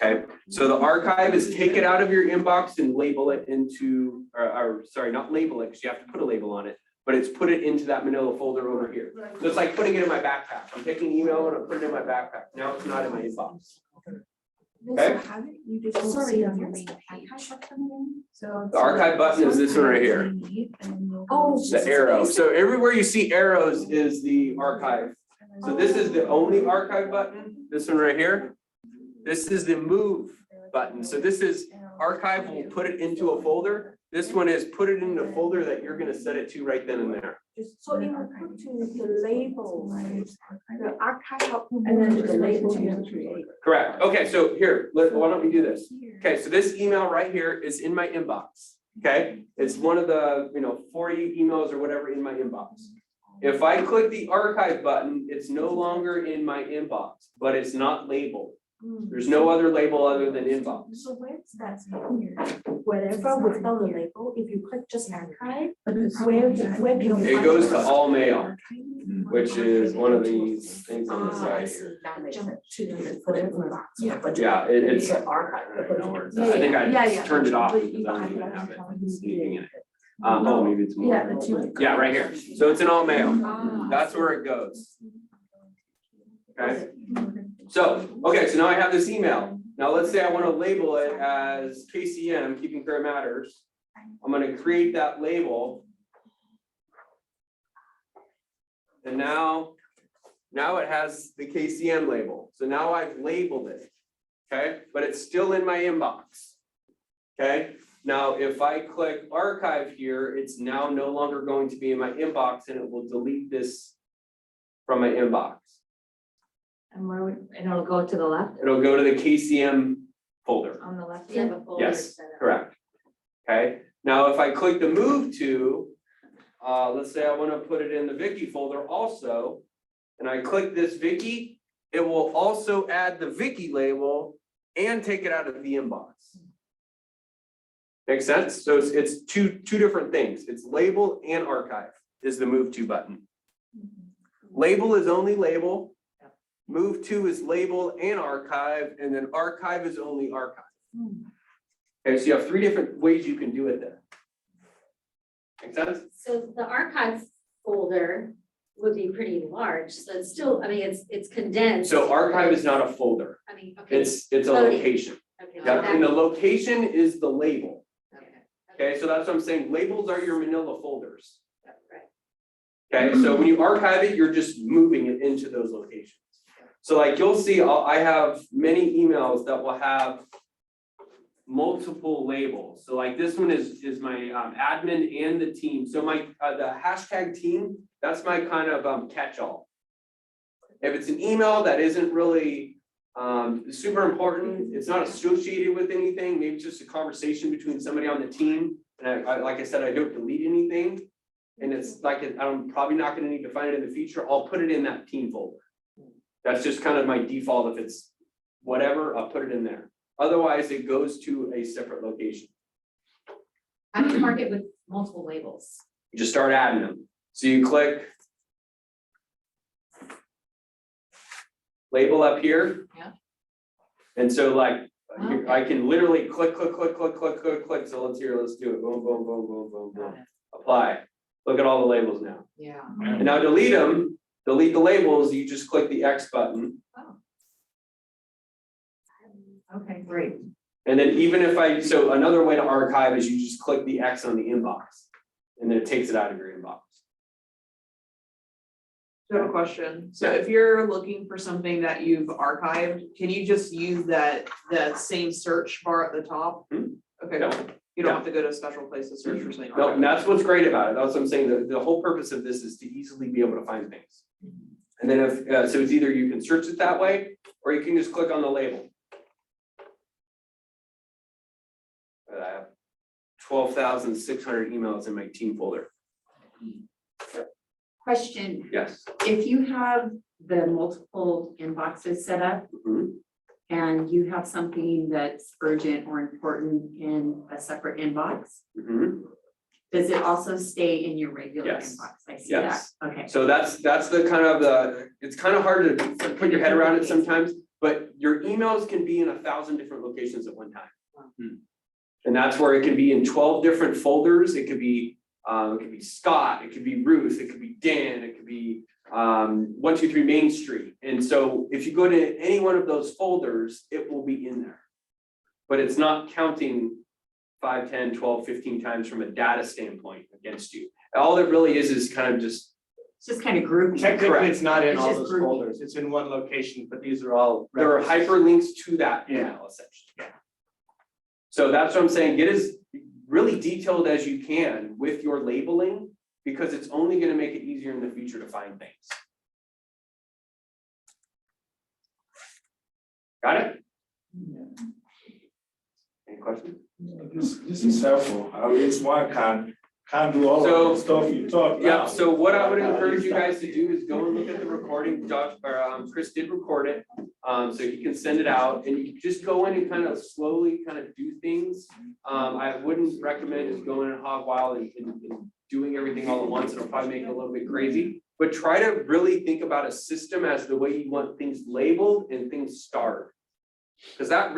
Okay, so the archive is take it out of your inbox and label it into, or sorry, not label it, because you have to put a label on it, but it's put it into that manila folder over here. So it's like putting it in my backpack. I'm taking email and I'm putting it in my backpack. Now it's not in my inbox. Okay, Sorry, So. the archive button is this one right here, Oh. the arrow. So everywhere you see arrows is the archive. So this is the only archive button, this one right here. This is the move button. So this is archive, will put it into a folder. This one is put it in the folder that you're gonna set it to right then and there. So it will put to the label, the archive. And then the label you create. Correct. Okay, so here, why don't we do this? Okay, so this email right here is in my inbox. Okay, it's one of the 40 emails or whatever in my inbox. If I click the archive button, it's no longer in my inbox, but it's not labeled. There's no other label other than inbox. So where's that here? Wherever without the label, if you click just archive, where can we? It goes to all mail, which is one of these things on the side here. Yeah, it's. I don't know where it's at. I think I turned it off because I don't even have it sneaking in it. Oh, maybe it's more. Yeah, the two. Yeah, right here. So it's in all mail. That's where it goes. Okay. So, okay, so now I have this email. Now let's say I want to label it as KCM, Keeping Current Matters. I'm going to create that label. And now it has the KCM label. So now I've labeled it. Okay, but it's still in my inbox. Okay, now if I click archive here, it's now no longer going to be in my inbox and it will delete this from my inbox. And it'll go to the left, It'll go to the KCM folder. on the left. Yeah. Yes, correct. Okay, now if I click the move to, let's say I want to put it in the Vicky folder also, and I click this Vicky, it will also add the Vicky label and take it out of the inbox. Make sense? So it's two different things. It's label and archive is the move to button. Label is only label. Move to is label and archive, and then archive is only archive. Okay, so you have 3 different ways you can do it there. Make sense? So the archive folder would be pretty large, so it's still, I mean, it's condensed. So archive is not a folder. I mean, okay. It's a Loading. location. Okay, so Yeah, that- and the location is the label. okay, Okay, so that's what I'm saying. Labels are your manila folders. right. Okay, so when you archive it, you're just moving it into those locations. So like you'll see, I have many emails that will have multiple labels. So like this one is my admin and the team. So my the hashtag team, that's my kind of catch-all. If it's an email that isn't really super important, it's not associated with anything, maybe just a conversation between somebody on the team. And I like I said, I don't delete anything. And it's like, I'm probably not gonna need to find it in the future, I'll put it in that team folder. That's just kind of my default. If it's whatever, I'll put it in there. Otherwise, it goes to a separate location. How do you mark it with multiple labels? You just start adding them. So you click label up here. Yeah. And so like, Okay. I can literally click. So let's do it. Boom, boom, boom, boom, boom, boom. Apply. Look at all the labels now. Yeah. And now delete them, delete the labels, you just click the X button. Okay, great. And then even if so another way to archive is you just click the X on the inbox and then it takes it out of your inbox. So I have a question. So if you're looking for something that you've archived, can you just use that same search bar at the top? Okay, No. you don't have to go to a special place to search for something. No, and that's what's great about it. That's what I'm saying. The whole purpose of this is to easily be able to find things. And then if, so it's either you can search it that way, or you can just click on the label. I have 12,600 emails in my team folder. Question, Yes. if you have the multiple inboxes set up Mhm. and you have something that's urgent or important in a separate inbox, Mhm. does it also stay in your regular Yes. inbox? I see that, Yes. okay. So that's the kind of it's kind of hard to put your head around it sometimes, but your emails can be in 1,000 different locations at one time. And that's where it can be in 12 different folders. It could be Scott, it could be Ruth, it could be Dan, it could be 123 Main Street. And so if you go to any one of those folders, it will be in there. But it's not counting 5, 10, 12, 15 times from a data standpoint against you. All it really is kind of just. It's just kind of grouping. Technically, it's not in It's all just those grouping. folders. It's in one location, but these are all. There are references. hyperlinks to that email essentially. So that's what I'm saying, get as really detailed as you can with your labeling, because it's only gonna make it easier in the future to find things. Got it? Any questions? This is helpful. It's one can't do all So- of the stuff you talk Yeah, about. so what I would encourage you guys to do is go and look at the recording. Josh, or Chris did record it, so he can send it out, and you just go in and kind of slowly kind of do things. I wouldn't recommend just going in hog wild and doing everything all at once. It'll probably make it a little bit crazy. But try to really think about a system as the way you want things labeled and things starred. Because that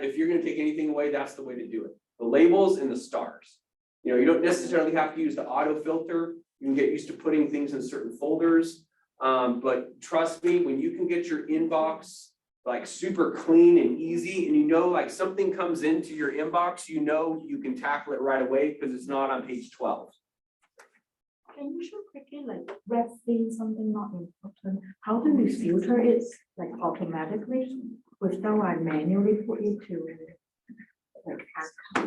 if you're gonna take anything away, that's the way to do it. The labels and the stars. You know, you don't necessarily have to use the auto filter. You can get used to putting things in certain folders. But trust me, when you can get your inbox like super clean and easy, and you know, like something comes into your inbox, you know, you can tackle it right away because it's not on page 12. Can you show quickly like red thing, something not important? How do we filter it like automatically without I manually put it to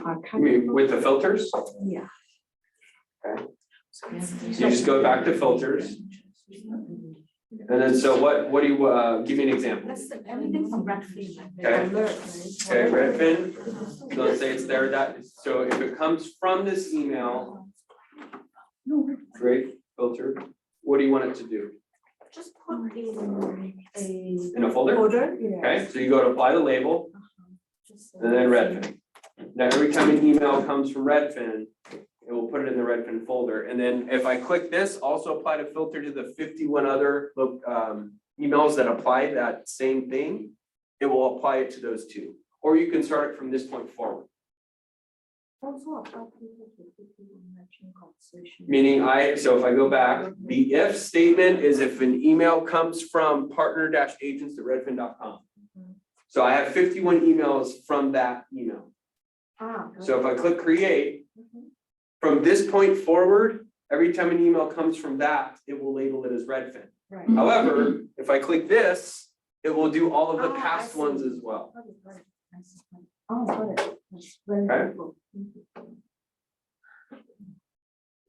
like I mean, with the filters, Yeah. okay. You just go back to filters. And then, so what do you, give me an example. Everything from red thing. Okay. Alert, right? Okay, Redfin, so let's say it's there, so if it comes from this email, great, filter, what do you want it to do? Just put in a. In a folder? Folder, yeah. Okay, so you go to apply the label and then Redfin. Now, every time an email comes from Redfin, it will put it in the Redfin folder. And then if I click this, also apply to filter to the 51 other emails that apply that same thing, it will apply it to those two. Or you can start it from this point forward. Also about people to people matching conversation. Meaning so if I go back, the if statement is if an email comes from partner-agents@redfin.com. So I have 51 emails from that email. So if I click create, from this point forward, every time an email comes from that, it will label it as Redfin. Right. However, if I click this, it will do all of the I past see. ones as well. Oh, got it. That's very Okay. helpful.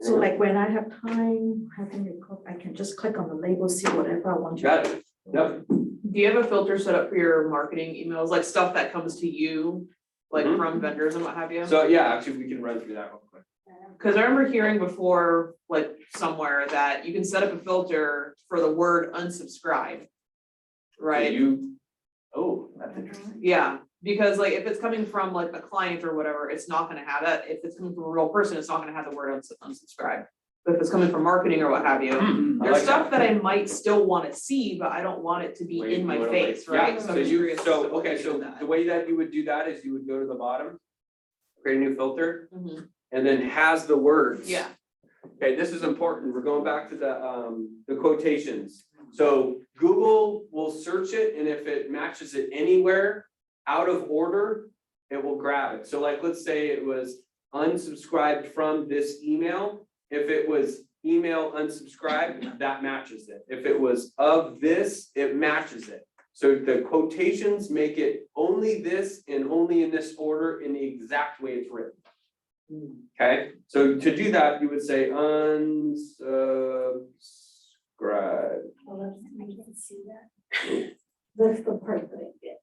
So like when I have time, having a cook, I can just click on the label, see whatever I want to. Got it. Yep. Do you have a filter set up for your marketing emails, like stuff that comes to you, like Mhm. from vendors and what have you? So yeah, actually, we can run through that real quick. Cause I remember hearing before, like somewhere, that you can set up a filter for the word unsubscribe. So Right? that's interesting. Yeah, because like if it's coming from like a client or whatever, it's not gonna have that. If it's coming from a real person, it's not gonna have the word unsubscribe. But if it's coming from marketing or what have you, I there's like stuff that I might still wanna see, but I don't want it to be Wait, in you my wanna face, wait? right? Yeah, So so I'm just you, curious so, as to what okay, you do so with that. the way that you would do that is you would go to the bottom, create a new filter, Mhm. and then has the words. Yeah, Okay, this is important. We're going back to the quotations. So Google will search it, and if it matches it anywhere out of order, it will grab it. So like, let's say it was unsubscribed from this email. If it was email unsubscribed, that matches it. If it was of this, it matches it. So the quotations make it only this and only in this order in the exact way it's written. Okay, so to do that, you would say unsubscribe. Oh, I can see that. That's the part that I get.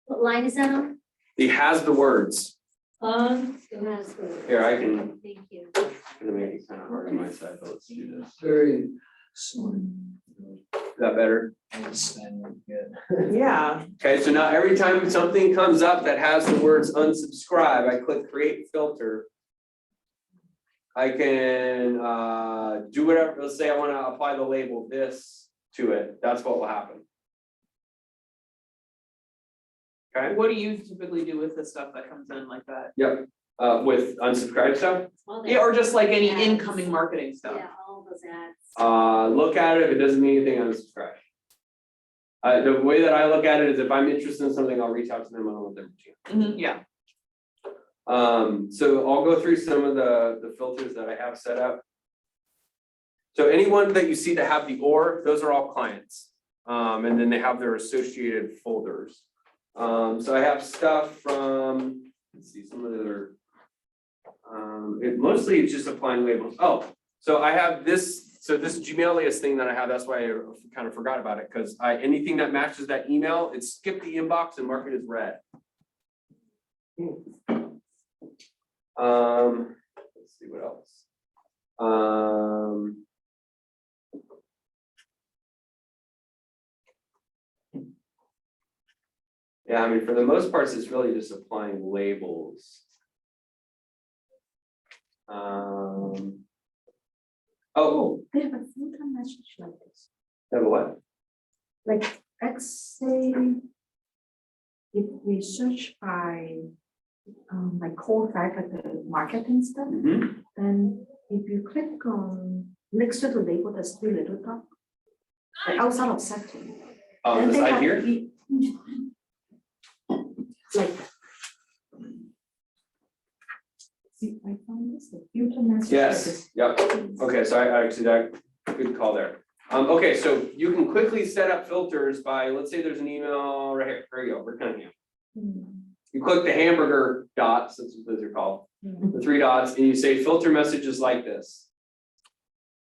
What line is that on? It has the words. That's good. Here, I can, Thank you. gonna make it kind of hard on my side, but let's do this. Very smart. Is that better? yeah, Okay, so now every time something comes up that has the words unsubscribe, I click create filter. I can do whatever, let's say I want to apply the label this to it, that's what will happen. Okay, what do you typically do with the stuff that comes in like that? yep, with unsubscribed stuff, All Yeah, or that- just like any Ads. incoming marketing stuff. Yeah, all those ads. look at it, if it doesn't mean anything, unsubscribe. The way that I look at it is if I'm interested in something, I'll reach out to them, I don't want them to. Mhm, yeah, So I'll go through some of the filters that I have set up. So anyone that you see that have the or, those are all clients. And then they have their associated folders. So I have stuff from, let's see, some of their, mostly it's just applying labels. Oh, so I have this, so this Gmailius thing that I have, that's why I kind of forgot about it, because anything that matches that email, it's skip the inbox and mark it as red. Let's see what else. Yeah, I mean, for the most part, it's really just applying labels. Oh, They have a full-time message like this. have a what? Like, let's say, if we search by, like core fact, like the marketing stuff, Mhm. then if you click on next to the label, there's three little dots. Like outside of setting. On Then the they side have here? Like. See, I found this, the filter message. like Yes, this. yep. Okay, so I actually, that, good call there. Okay, so you can quickly set up filters by, let's say there's an email right here, there you go, we're kind of. You click the hamburger dots, that's what those are called, the three dots, and you say filter messages like this.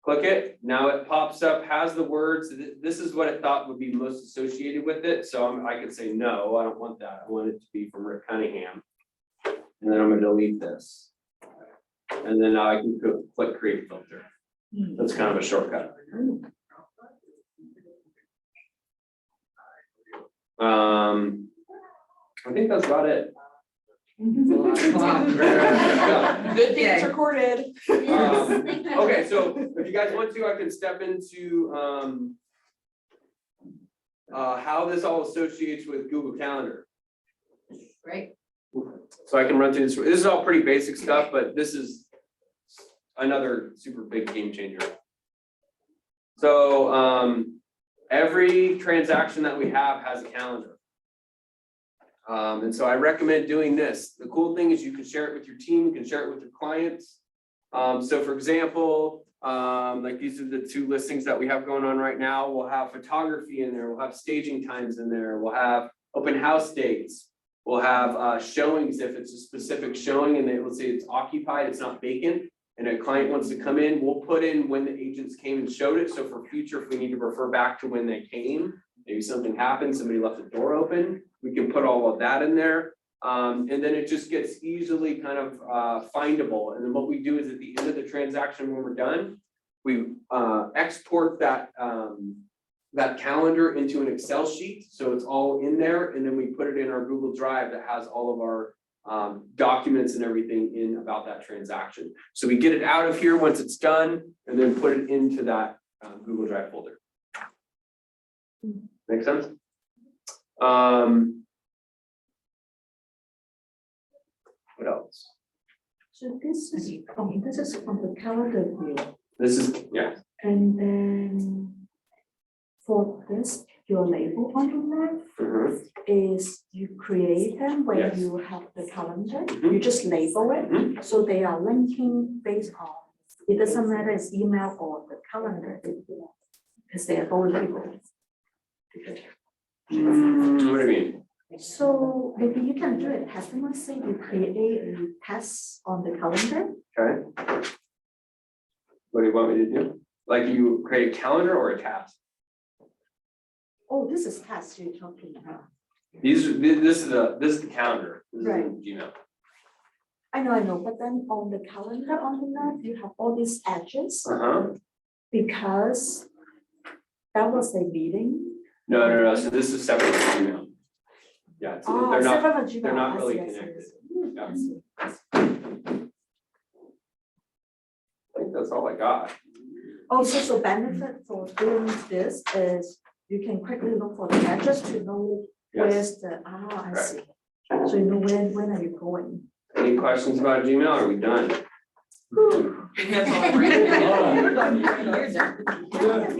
Click it, now it pops up, has the words, this is what it thought would be most associated with it, so I could say, no, I don't want that, I want it to be from Rick Cunningham. And then I'm gonna delete this. And then now I can click create filter. That's kind of a shortcut. I think that's about it. Good things recorded. Okay, so if you guys want to, I can step into how this all associates with Google Calendar. Great. So I can run through this. This is all pretty basic stuff, but this is another super big game changer. So every transaction that we have has a calendar. And so I recommend doing this. The cool thing is you can share it with your team, you can share it with your clients. So for example, like these are the two listings that we have going on right now. We'll have photography in there, we'll have staging times in there, we'll have open house dates. We'll have showings if it's a specific showing and they will say it's occupied, it's not vacant. And a client wants to come in, we'll put in when the agents came and showed it. So for future, if we need to refer back to when they came, maybe something happened, somebody left the door open, we can put all of that in there. And then it just gets easily kind of findable. And then what we do is at the end of the transaction, when we're done, we export that that calendar into an Excel sheet. So it's all in there. And then we put it in our Google Drive that has all of our documents and everything in about that transaction. So we get it out of here once it's done and then put it into that Google Drive folder. Make sense? What else? So this is from the calendar view. This is, yeah. And then for this, your label on the left is you create them when Yes. you have the calendar, Mhm. you just label it. So they are linking based on, it doesn't matter it's email or the calendar, because they are both labeled. What do you mean? So maybe you can do it, customer say you create a test on the calendar. Okay. What do you want me to do? Like you create a calendar or a task? Oh, this is test you're talking about. This is the calendar. This is Right. in Gmail. I know, but then on the calendar on the left, you have all these edges because that was a meeting. No. So this is separate from Gmail. Yeah, so they're not, they're not really I see. connected. Yeah. I see. I think that's all I got. Also, so benefit for doing this is you can quickly look for the edges to know where's the, I see. So you know when are you going? Any questions about Gmail? Are we done? That's all right. All right. You're done.